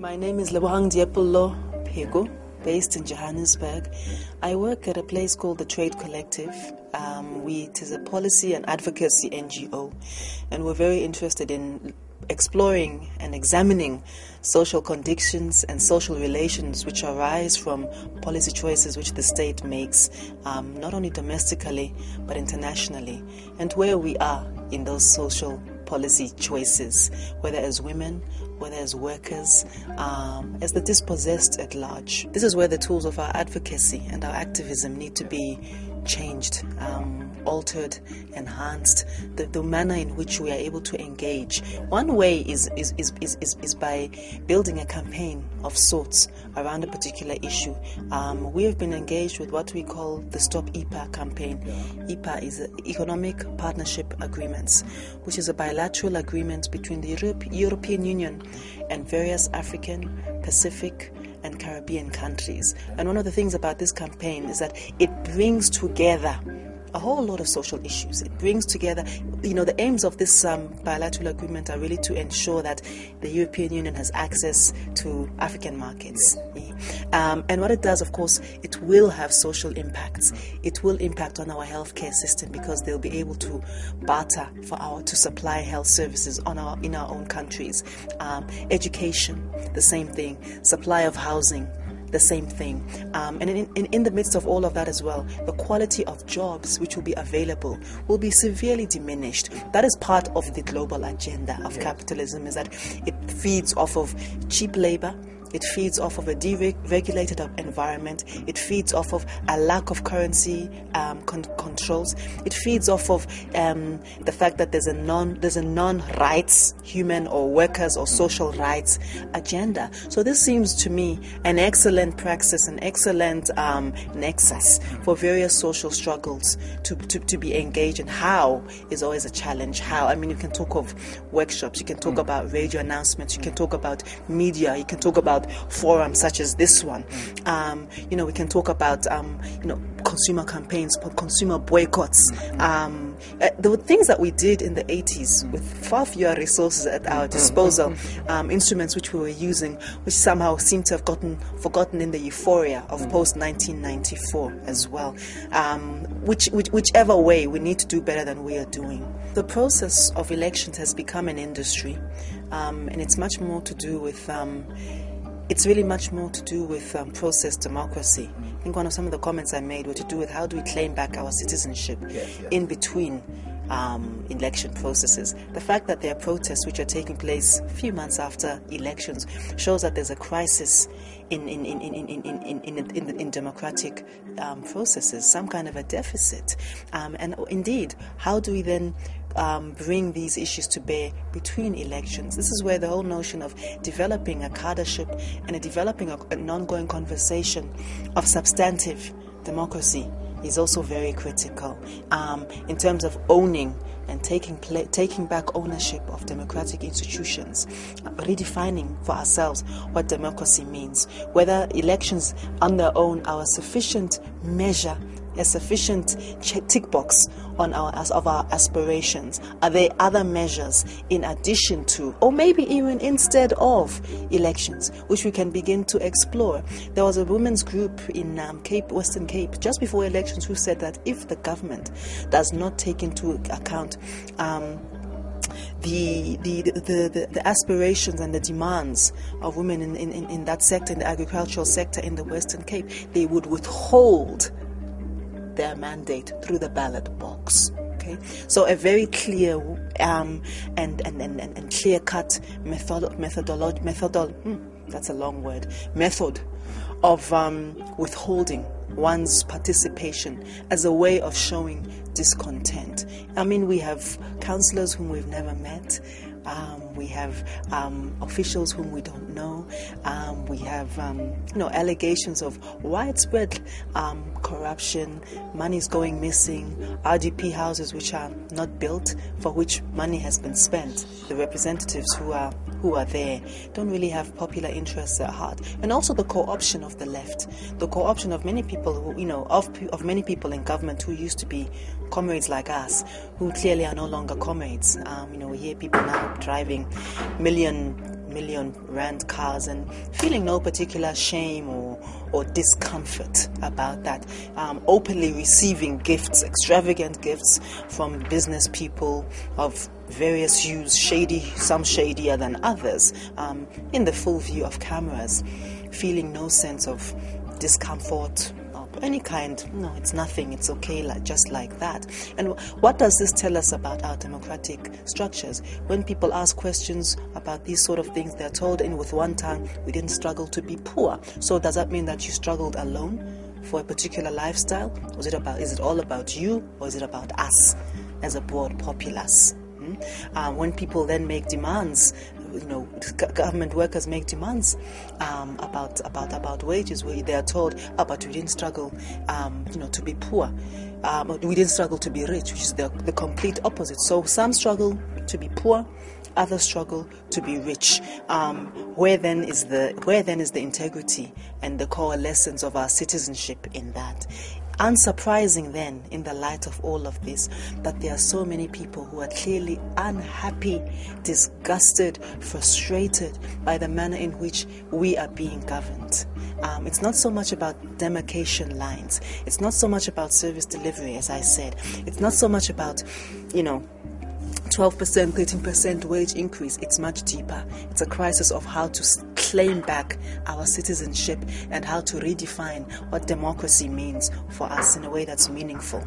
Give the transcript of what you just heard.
My name is Liepollo Pheko, based in Johannesburg. I work at a place called the Trade Collective. It is a policy and advocacy NGO, and we're very interested in exploring and examining social conditions and social relations which arise from policy choices which the state makes, not only domestically but internationally, and where we are in those social policy choices, whether as women, whether as workers, as the dispossessed at large. This is where the tools of our advocacy and our activism need to be changed, altered, enhanced, the manner in which we are able to engage. One way is by building a campaign of sorts around a particular issue. We have been engaged with what we call the Stop EPA campaign. EPA is Economic Partnership Agreements, which is a bilateral agreement between the European Union and various African, Pacific, and Caribbean countries. And one of the things about this campaign is that it brings together a whole lot of social issues. It brings together, the aims of this bilateral agreement are really to ensure that the European Union has access to African markets. And what it does, of course, it will have social impacts. It will impact on our healthcare system because they'll be able to barter to supply health services in our own countries. Education, the same thing. Supply of housing, the same thing. And in the midst of all of that as well, the quality of jobs which will be available will be severely diminished. That is part of the global agenda of capitalism, is that it feeds off of cheap labor. It feeds off of a deregulated environment. It feeds off of a lack of currency controls. It feeds off of the fact that there's a non-rights human or workers or social rights agenda. So this seems to me an excellent praxis, an excellent nexus for various social struggles to be engaged in. How is always a challenge. How? I mean, you can talk of workshops, you can talk about radio announcements, you can talk about media, you can talk about forums such as this one. We can talk about consumer campaigns, consumer boycotts. There were things that we did in the 80s with far fewer resources at our disposal, instruments which we were using, which somehow seem to have gotten forgotten in the euphoria of post-1994 as well. Whichever way, we need to do better than we are doing. The process of elections has become an industry, and it's much more to do with process democracy. I think one of some of the comments I made were to do with how do we claim back our citizenship in between election processes. The fact that there are protests which are taking place a few months after elections shows that there's a crisis in democratic processes, some kind of a deficit. And indeed, how do we then bring these issues to bear between elections? This is where the whole notion of developing a cadreship and developing an ongoing conversation of substantive democracy is also very critical in terms of owning and taking back ownership of democratic institutions, redefining for ourselves what democracy means, whether elections on their own are a sufficient measure, a sufficient tick box on our aspirations. Are there other measures in addition to, or maybe even instead of, elections, which we can begin to explore? There was a women's group in Western Cape, just before elections, who said that if the government does not take into account the aspirations and the demands of women in that sector, in the agricultural sector in the Western Cape, they would withhold their mandate through the ballot box. Okay, so a very clear and clear-cut method of withholding one's participation as a way of showing discontent. I mean, we have councillors whom we've never met. We have officials whom we don't know. We have allegations of widespread corruption, monies going missing, RDP houses which are not built, for which money has been spent. The representatives who are there don't really have popular interests at heart, and also the co-option of the left, the co-option of many people who of many people in government who used to be comrades like us, who clearly are no longer comrades. We hear people now driving million million rand cars and feeling no particular shame or discomfort about that. Openly receiving gifts, extravagant gifts from business people of various hues, some shadier than others, in the full view of cameras, feeling no sense of discomfort of any kind. No, it's nothing, it's okay, just like that. And what does this tell us about our democratic structures? When people ask questions about these sort of things, they're told in with one tongue, we didn't struggle to be poor. So does that mean that you struggled alone for a particular lifestyle? Is it all about you, or is it about us as a broad populace? When people then make demands, government workers make demands about wages, where they are told, but we didn't struggle, to be poor. We didn't struggle to be rich, which is the complete opposite. So some struggle to be poor, others struggle to be rich. Where then is the integrity and the coalescence of our citizenship in that? Unsurprising then, in the light of all of this, that there are so many people who are clearly unhappy, disgusted, frustrated by the manner in which we are being governed. It's not so much about demarcation lines. It's not so much about service delivery, as I said. It's not so much about, 12%, 13% wage increase. It's much deeper. It's a crisis of how to claim back our citizenship and how to redefine what democracy means for us in a way that's meaningful.